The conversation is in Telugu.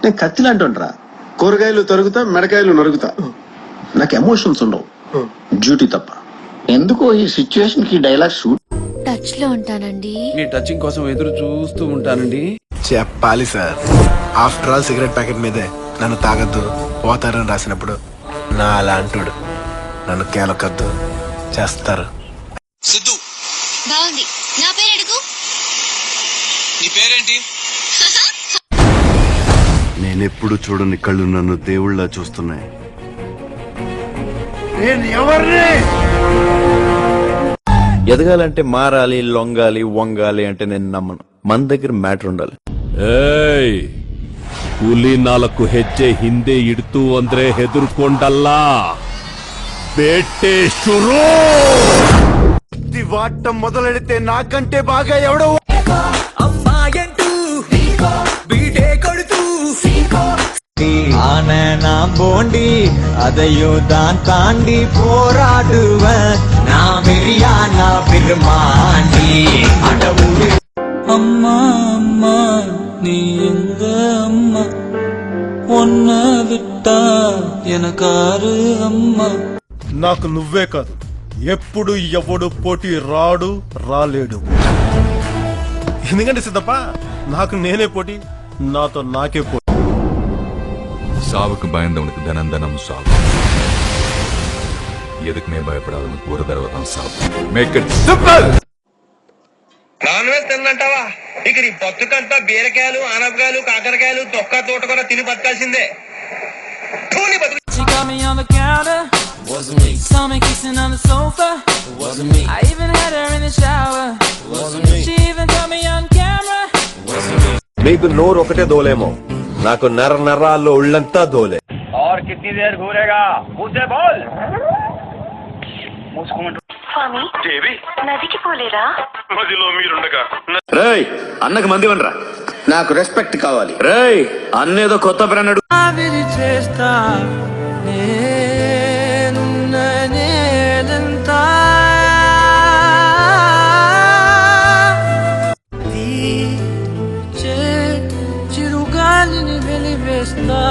నేను కత్తిలా అంటుంటరా, కూరగాయలు తరుగుతా, మెడకాయలు నరుగుతా. నాకు ఎమోషన్స్ ఉండవు, డ్యూటీ తప్ప. ఎందుకో ఈ సిచ్యువేషన్ కి డైలాగ్ షూట్. టచ్ లో ఉంటానండి. మీ టచింగ్ కోసం ఎదురు చూస్తూ ఉంటానండి. చెప్పాలి sir, after all cigarette packet మీదే నన్ను తాగద్దు పోతారని రాసినప్పుడు నా అలాంటుడు నన్ను కేలకద్దు చేస్తారు. సిద్ధు, బాగుంది. నా పేరు అడుగు. నీ పేరేంటి? నేనెప్పుడు చూడని కళ్ళు నన్ను దేవుళ్ళ చూస్తున్నాయి. ఎదగాలంటే మారాలి, లొంగాలి, వంగాలి అంటే నేను నమ్మను. మన దగ్గర మ్యాటర్ ఉండాలి. ಏಯ್ ಹುಲಿ 4 ಹೆಜ್ಜೆ ಹಿಂದೆ ಇಡ್ತು ಅಂದ್ರೆ ಹೆದರ್ಕೊಂಡಲ್ಲ, ಬೇಟೆ ಶುರು. వాట మొదలెడితే నాకంటే బాగా ఎవడో போண்டி அதையும் தான் தாண்டி போராடுவேன் நான் வெறியான பெருமாண்டி அடவுடு. அம்மா அம்மா நீ எங்க அம்மா, ஒன்ன விட்டா எனக்காரு అమ్మా. నాకు నువ్వే కాదు, ఎప్పుడు ఎవడు పోటీ రాడు రాలేడు. ఎందుకంటే సిద్ధప్ప, నాకు నేనే పోటీ, నాతో నాకే పోటీ. சாவுக்கு பயந்தவனுக்கு தனம் தனம் சாவு, எதுக்குமே பயப்படாதவனுக்கு ஒரு தடவை தான் சாவு. Make it simple. Non veg తిన్నంటావా? ఇక నీ బతుకంతా బీరకాయలు, ఆనపకాయలు, కాకరకాయలు, తొక్క తోట కూడా తిని బతకాల్సిందే. She got me on the counter, wasn't me. Saw me kissing on the sofa, wasn't me. I even had her in the shower, wasn't me. She even got me on camera, wasn't me. మీకు నోరు ఒకటే దోలేమో, నాకు నరాల్లో ఉళ్ళంతా దోలే. और कितनी देर घूरेगा? मुझसे बोल. స్వామి, నదికి పోలేరా? మదిలో మీరుండగా రేయ్, అన్నకు మంది వనరా. నాకు రెస్పెక్ట్ కావాలి. రేయ్, అన్నేదో కొత్త బ్రాండ్ ఆవిరి చేస్తా నేనంతా చిరుగాలిని వెలివేస్తా.